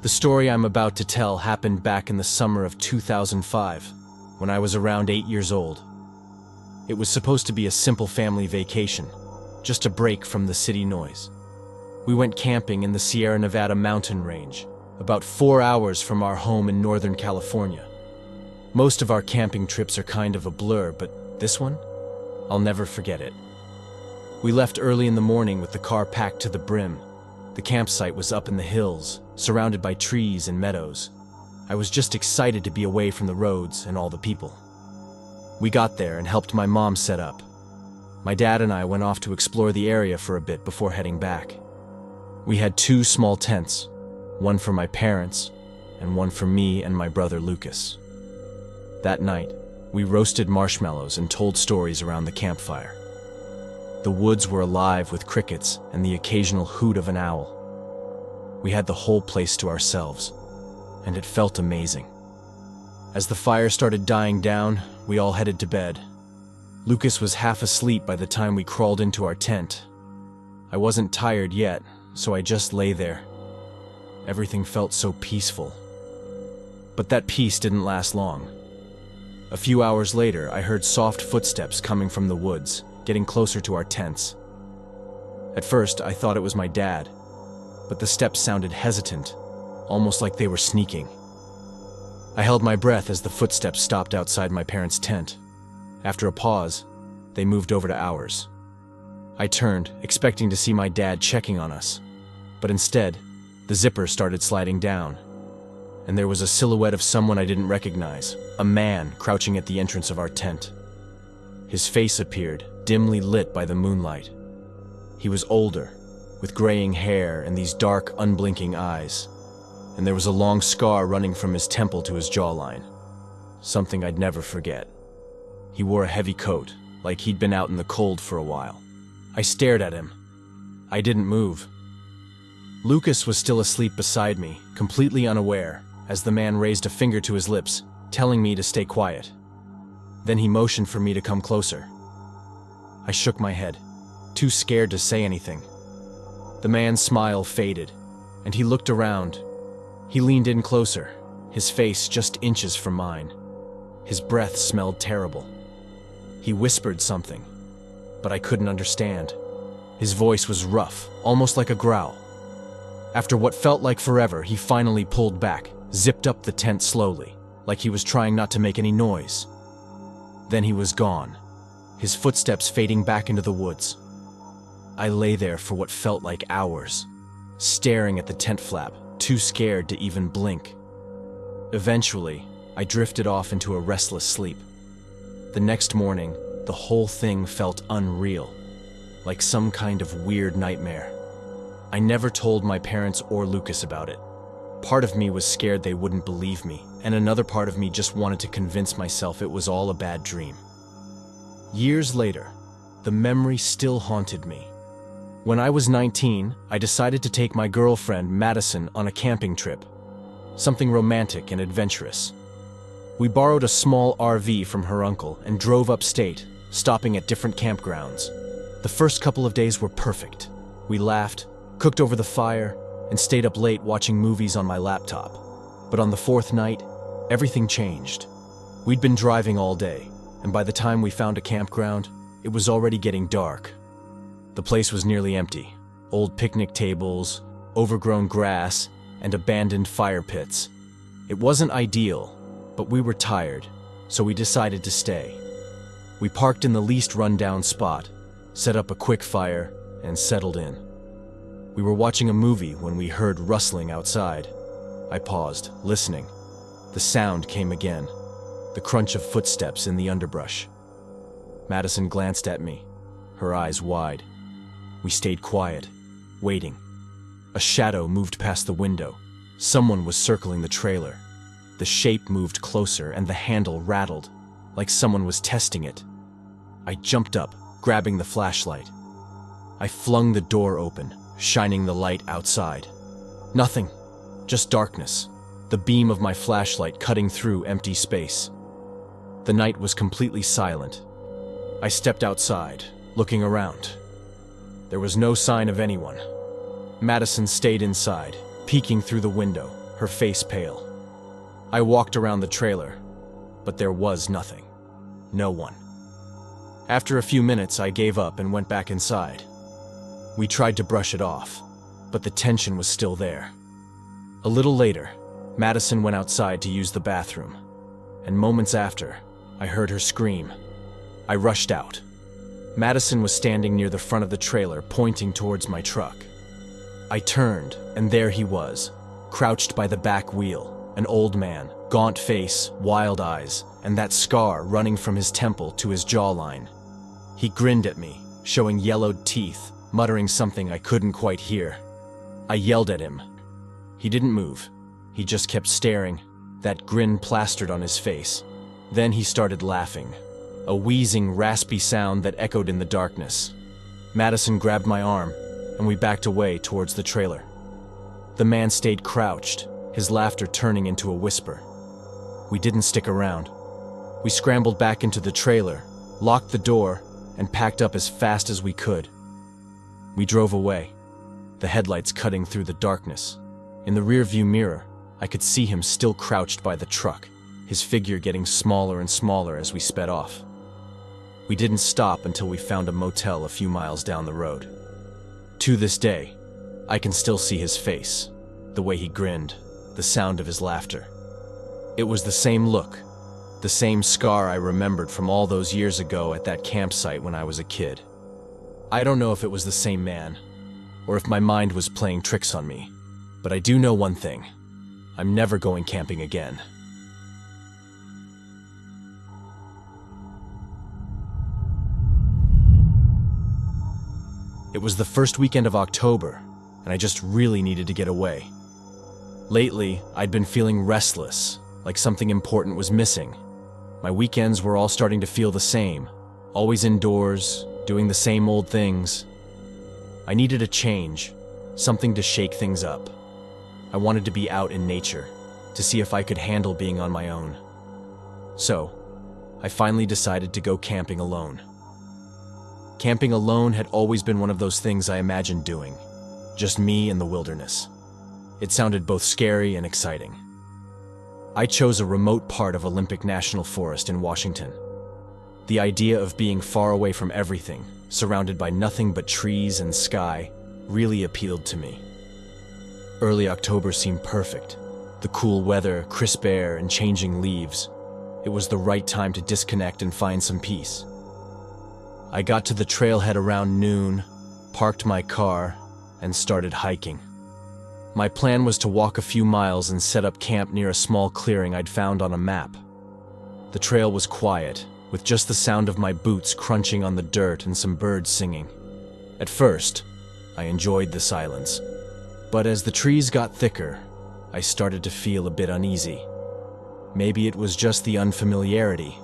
The story I'm about to tell happened back in the summer of 2005, when I was around 8 years old. It was supposed to be a simple family vacation, just a break from the city noise. We went camping in the Sierra Nevada mountain range, about 4 hours from our home in Northern California. Most of our camping trips are kind of a blur, but this one? I'll never forget it. We left early in the morning with the car packed to the brim. The campsite was up in the hills, surrounded by trees and meadows. I was just excited to be away from the roads and all the people. We got there and helped my mom set up. My dad and I went off to explore the area for a bit before heading back. We had 2 small tents, one for my parents and one for me and my brother Lucas. That night, we roasted marshmallows and told stories around the campfire. The woods were alive with crickets and the occasional hoot of an owl. We had the whole place to ourselves, and it felt amazing. As the fire started dying down, we all headed to bed. Lucas was half asleep by the time we crawled into our tent. I wasn't tired yet, so I just lay there. Everything felt so peaceful. But that peace didn't last long. A few hours later, I heard soft footsteps coming from the woods, getting closer to our tents. At first, I thought it was my dad, but the steps sounded hesitant, almost like they were sneaking. I held my breath as the footsteps stopped outside my parents' tent. After a pause, they moved over to ours. I turned, expecting to see my dad checking on us, but instead, the zipper started sliding down, and there was a silhouette of someone I didn't recognize, a man crouching at the entrance of our tent. His face appeared, dimly lit by the moonlight. He was older, with graying hair and these dark, unblinking eyes, and there was a long scar running from his temple to his jawline, something I'd never forget. He wore a heavy coat, like he'd been out in the cold for a while. I stared at him. I didn't move. Lucas was still asleep beside me, completely unaware, as the man raised a finger to his lips, telling me to stay quiet. Then he motioned for me to come closer. I shook my head, too scared to say anything. The man's smile faded, and he looked around. He leaned in closer, his face just inches from mine. His breath smelled terrible. He whispered something, but I couldn't understand. His voice was rough, almost like a growl. After what felt like forever, he finally pulled back, zipped up the tent slowly, like he was trying not to make any noise. Then he was gone, his footsteps fading back into the woods. I lay there for what felt like hours, staring at the tent flap, too scared to even blink. Eventually, I drifted off into a restless sleep. The next morning, the whole thing felt unreal, like some kind of weird nightmare. I never told my parents or Lucas about it. Part of me was scared they wouldn't believe me, and another part of me just wanted to convince myself it was all a bad dream. Years later, the memory still haunted me. When I was 19, I decided to take my girlfriend, Madison, on a camping trip. Something romantic and adventurous. We borrowed a small RV from her uncle and drove upstate, stopping at different campgrounds. The first couple of days were perfect. We laughed, cooked over the fire, and stayed up late watching movies on my laptop. But on the 4th night, everything changed. We'd been driving all day, and by the time we found a campground, it was already getting dark. The place was nearly empty. Old picnic tables, overgrown grass, and abandoned fire pits. It wasn't ideal, but we were tired, so we decided to stay. We parked in the least run-down spot, set up a quick fire, and settled in. We were watching a movie when we heard rustling outside. I paused, listening. The sound came again, the crunch of footsteps in the underbrush. Madison glanced at me, her eyes wide. We stayed quiet, waiting. A shadow moved past the window. Someone was circling the trailer. The shape moved closer and the handle rattled, like someone was testing it. I jumped up, grabbing the flashlight. I flung the door open, shining the light outside. Nothing, just darkness, the beam of my flashlight cutting through empty space. The night was completely silent. I stepped outside, looking around. There was no sign of anyone. Madison stayed inside, peeking through the window, her face pale. I walked around the trailer, but there was nothing. No one. After a few minutes, I gave up and went back inside. We tried to brush it off, but the tension was still there. A little later, Madison went outside to use the bathroom, and moments after, I heard her scream. I rushed out. Madison was standing near the front of the trailer, pointing towards my truck. I turned, and there he was, crouched by the back wheel, an old man, gaunt face, wild eyes, and that scar running from his temple to his jawline. He grinned at me, showing yellowed teeth, muttering something I couldn't quite hear. I yelled at him. He didn't move. He just kept staring, that grin plastered on his face. Then he started laughing, a wheezing, raspy sound that echoed in the darkness. Madison grabbed my arm, and we backed away towards the trailer. The man stayed crouched, his laughter turning into a whisper. We didn't stick around. We scrambled back into the trailer, locked the door, and packed up as fast as we could. We drove away, the headlights cutting through the darkness. In the rearview mirror, I could see him still crouched by the truck, his figure getting smaller and smaller as we sped off. We didn't stop until we found a motel a few miles down the road. To this day, I can still see his face, the way he grinned, the sound of his laughter. It was the same look, the same scar I remembered from all those years ago at that campsite when I was a kid. I don't know if it was the same man, or if my mind was playing tricks on me, but I do know one thing. I'm never going camping again. It was the first weekend of October, and I just really needed to get away. Lately, I'd been feeling restless, like something important was missing. My weekends were all starting to feel the same, always indoors, doing the same old things. I needed a change, something to shake things up. I wanted to be out in nature, to see if I could handle being on my own. So, I finally decided to go camping alone. Camping alone had always been one of those things I imagined doing, just me in the wilderness. It sounded both scary and exciting. I chose a remote part of Olympic National Forest in Washington. The idea of being far away from everything, surrounded by nothing but trees and sky, really appealed to me. Early October seemed perfect. The cool weather, crisp air, and changing leaves. It was the right time to disconnect and find some peace. I got to the trailhead around noon, parked my car, and started hiking. My plan was to walk a few miles and set up camp near a small clearing I'd found on a map. The trail was quiet, with just the sound of my boots crunching on the dirt and some birds singing. At first, I enjoyed the silence. But as the trees got thicker, I started to feel a bit uneasy. Maybe it was just the unfamiliarity,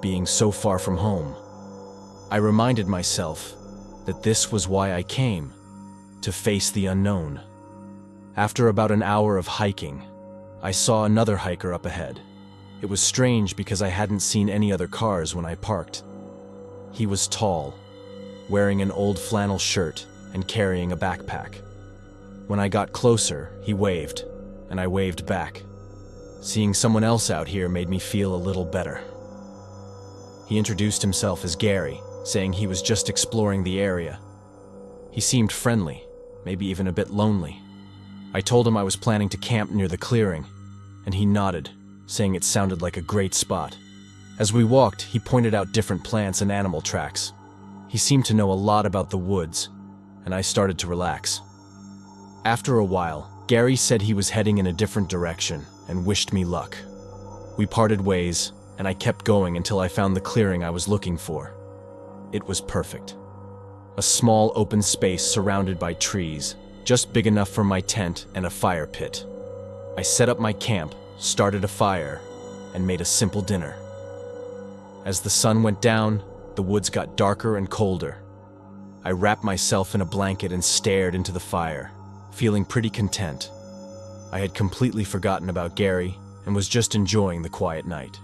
being so far from home. I reminded myself that this was why I came, to face the unknown. After about an hour of hiking, I saw another hiker up ahead. It was strange because I hadn't seen any other cars when I parked. He was tall, wearing an old flannel shirt and carrying a backpack. When I got closer, he waved, and I waved back. Seeing someone else out here made me feel a little better. He introduced himself as Gary, saying he was just exploring the area. He seemed friendly, maybe even a bit lonely. I told him I was planning to camp near the clearing, and he nodded, saying it sounded like a great spot. As we walked, he pointed out different plants and animal tracks. He seemed to know a lot about the woods, and I started to relax. After a while, Gary said he was heading in a different direction and wished me luck. We parted ways, and I kept going until I found the clearing I was looking for. It was perfect. A small open space surrounded by trees, just big enough for my tent and a fire pit. I set up my camp, started a fire, and made a simple dinner. As the sun went down, the woods got darker and colder. I wrapped myself in a blanket and stared into the fire, feeling pretty content. I had completely forgotten about Gary and was just enjoying the quiet night.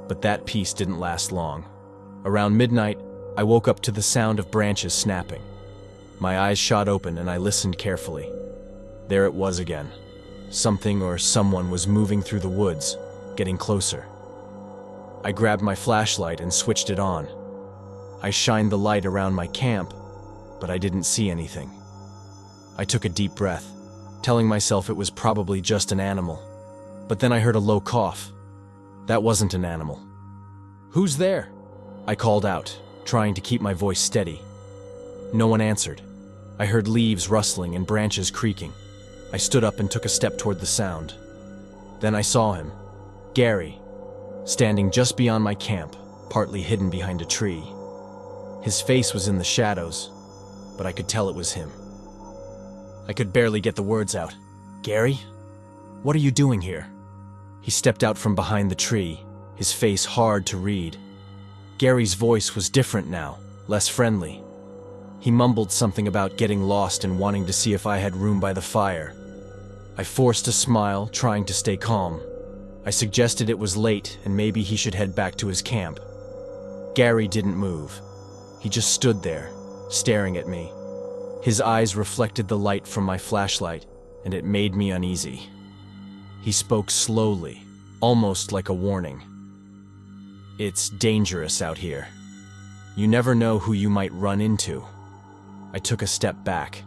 But that peace didn't last long. Around midnight, I woke up to the sound of branches snapping. My eyes shot open and I listened carefully. There it was again, Something or someone was moving through the woods, getting closer. I grabbed my flashlight and switched it on. I shined the light around my camp, but I didn't see anything. I took a deep breath, telling myself it was probably just an animal. But then I heard a low cough. That wasn't an animal. "Who's there?" I called out, trying to keep my voice steady. No one answered. I heard leaves rustling and branches creaking. I stood up and took a step toward the sound. Then I saw him, Gary, standing just beyond my camp, partly hidden behind a tree. His face was in the shadows, but I could tell it was him. I could barely get the words out. "Gary? What are you doing here?" He stepped out from behind the tree, his face hard to read. Gary's voice was different now, less friendly. He mumbled something about getting lost and wanting to see if I had room by the fire. I forced a smile, trying to stay calm. I suggested it was late and maybe he should head back to his camp. Gary didn't move. He just stood there, staring at me. His eyes reflected the light from my flashlight, and it made me uneasy. He spoke slowly, almost like a warning. "It's dangerous out here. You never know who you might run into." I took a step back.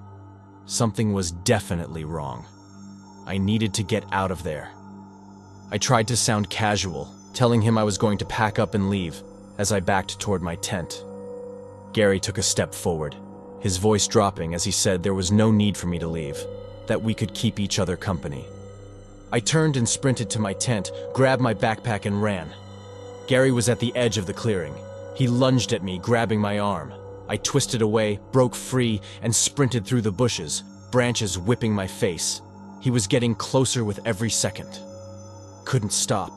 Something was definitely wrong. I needed to get out of there. I tried to sound casual, telling him I was going to pack up and leave, as I backed toward my tent. Gary took a step forward, his voice dropping as he said there was no need for me to leave, that we could keep each other company. I turned and sprinted to my tent, grabbed my backpack and ran. Gary was at the edge of the clearing. He lunged at me, grabbing my arm. I twisted away, broke free, and sprinted through the bushes, branches whipping my face. He was getting closer with every second. Couldn't stop.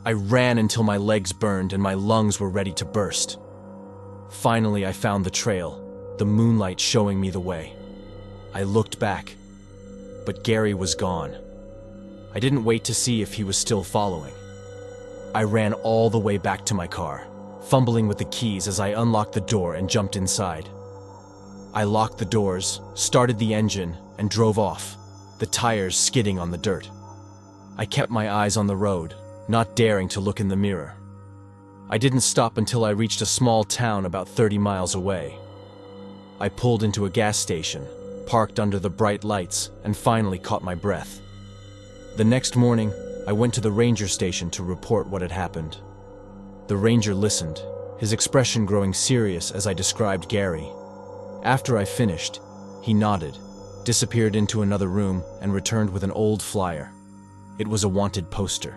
I ran until my legs burned and my lungs were ready to burst. Finally, I found the trail, the moonlight showing me the way. I looked back, but Gary was gone. I didn't wait to see if he was still following. I ran all the way back to my car, fumbling with the keys as I unlocked the door and jumped inside. I locked the doors, started the engine, and drove off, the tires skidding on the dirt. I kept my eyes on the road, not daring to look in the mirror. I didn't stop until I reached a small town about 30 miles away. I pulled into a gas station, parked under the bright lights, and finally caught my breath. The next morning, I went to the ranger station to report what had happened. The ranger listened, his expression growing serious as I described Gary. After I finished, he nodded, disappeared into another room, and returned with an old flyer. It was a wanted poster.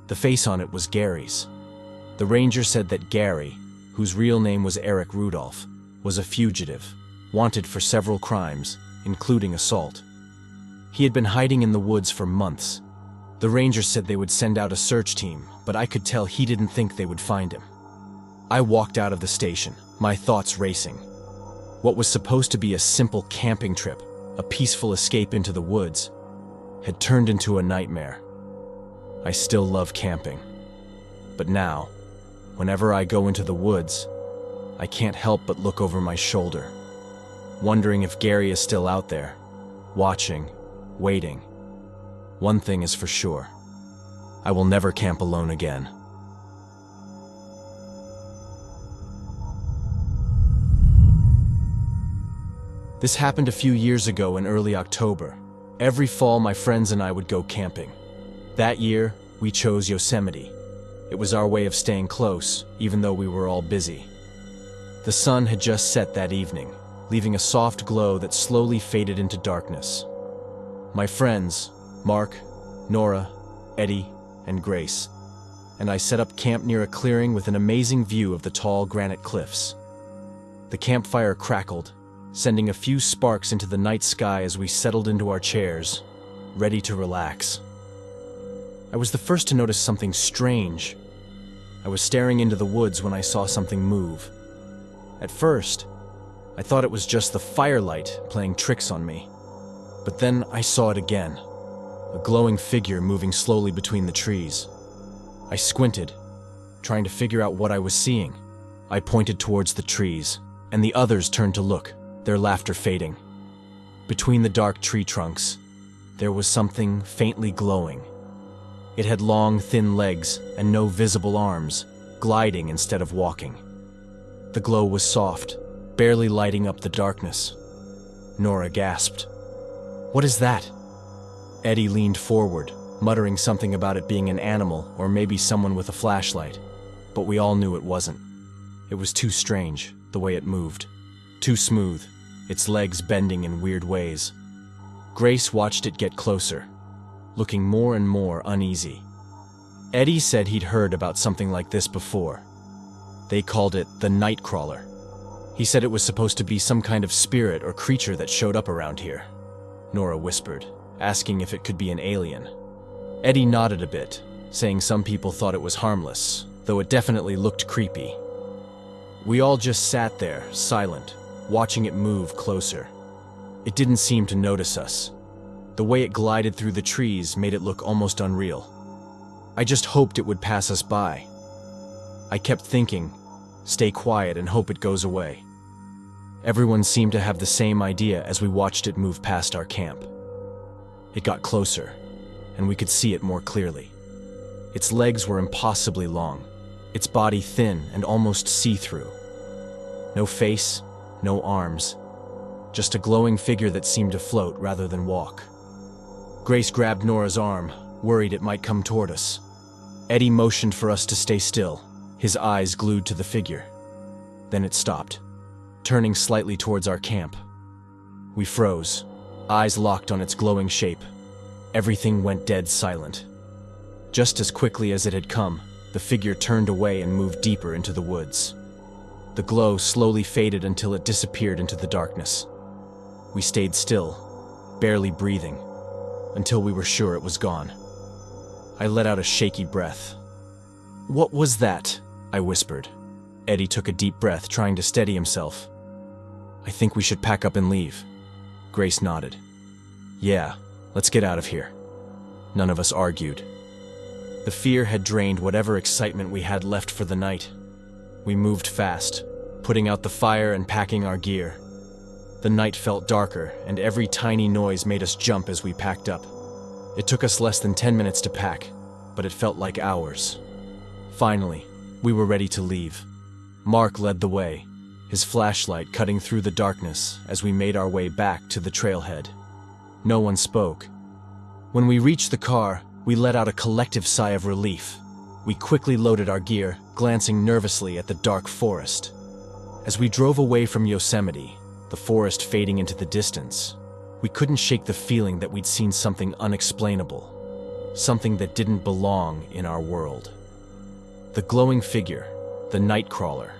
The face on it was Gary's. The ranger said that Gary, whose real name was Eric Rudolph, was a fugitive, wanted for several crimes, including assault. He had been hiding in the woods for months. The ranger said they would send out a search team, but I could tell he didn't think they would find him. I walked out of the station, my thoughts racing. What was supposed to be a simple camping trip, a peaceful escape into the woods, had turned into a nightmare. I still love camping, but now, whenever I go into the woods, I can't help but look over my shoulder, wondering if Gary is still out there, watching, waiting. One thing is for sure, I will never camp alone again. This happened a few years ago in early October. Every fall, my friends and I would go camping. That year, we chose Yosemite. It was our way of staying close, even though we were all busy. The sun had just set that evening, leaving a soft glow that slowly faded into darkness. My friends, Mark, Nora, Eddie, and Grace, and I set up camp near a clearing with an amazing view of the tall granite cliffs. The campfire crackled, sending a few sparks into the night sky as we settled into our chairs, ready to relax. I was the first to notice something strange. I was staring into the woods when I saw something move. At first, I thought it was just the firelight playing tricks on me. But then I saw it again, a glowing figure moving slowly between the trees. I squinted, trying to figure out what I was seeing. I pointed towards the trees, and the others turned to look, their laughter fading. Between the dark tree trunks, there was something faintly glowing. It had long, thin legs and no visible arms, gliding instead of walking. The glow was soft, barely lighting up the darkness. Nora gasped. "What is that?" Eddie leaned forward, muttering something about it being an animal or maybe someone with a flashlight, but we all knew it wasn't. It was too strange, the way it moved. Too smooth, its legs bending in weird ways. Grace watched it get closer, looking more and more uneasy. Eddie said he'd heard about something like this before. They called it the night crawler. He said it was supposed to be some kind of spirit or creature that showed up around here. Nora whispered, asking if it could be an alien. Eddie nodded a bit, saying some people thought it was harmless, though it definitely looked creepy. We all just sat there, silent, watching it move closer. It didn't seem to notice us. The way it glided through the trees made it look almost unreal. I just hoped it would pass us by. I kept thinking, stay quiet and hope it goes away. Everyone seemed to have the same idea as we watched it move past our camp. It got closer, and we could see it more clearly. Its legs were impossibly long, its body thin and almost see-through. No face, no arms, just a glowing figure that seemed to float rather than walk. Grace grabbed Nora's arm, worried it might come toward us. Eddie motioned for us to stay still, his eyes glued to the figure. Then it stopped, turning slightly towards our camp. We froze, eyes locked on its glowing shape. Everything went dead silent. Just as quickly as it had come, the figure turned away and moved deeper into the woods. The glow slowly faded until it disappeared into the darkness. We stayed still, barely breathing, until we were sure it was gone. I let out a shaky breath. "What was that?" I whispered. Eddie took a deep breath, trying to steady himself. "I think we should pack up and leave." Grace nodded. "Yeah, let's get out of here." None of us argued. The fear had drained whatever excitement we had left for the night. We moved fast, putting out the fire and packing our gear. The night felt darker, and every tiny noise made us jump as we packed up. It took us less than 10 minutes to pack, but it felt like hours. Finally, we were ready to leave. Mark led the way, his flashlight cutting through the darkness as we made our way back to the trailhead. No one spoke. When we reached the car, we let out a collective sigh of relief. We quickly loaded our gear, glancing nervously at the dark forest. As we drove away from Yosemite, the forest fading into the distance, we couldn't shake the feeling that we'd seen something unexplainable, something that didn't belong in our world. The glowing figure, the night crawler,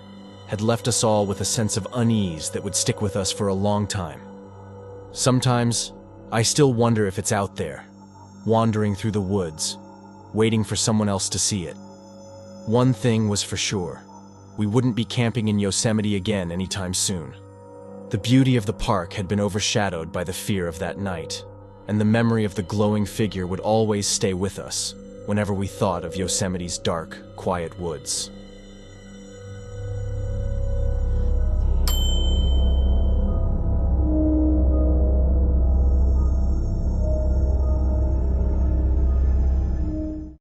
had left us all with a sense of unease that would stick with us for a long time. Sometimes, I still wonder if it's out there, wandering through the woods, waiting for someone else to see it. One thing was for sure, we wouldn't be camping in Yosemite again anytime soon. The beauty of the park had been overshadowed by the fear of that night, and the memory of the glowing figure would always stay with us whenever we thought of Yosemite's dark, quiet woods.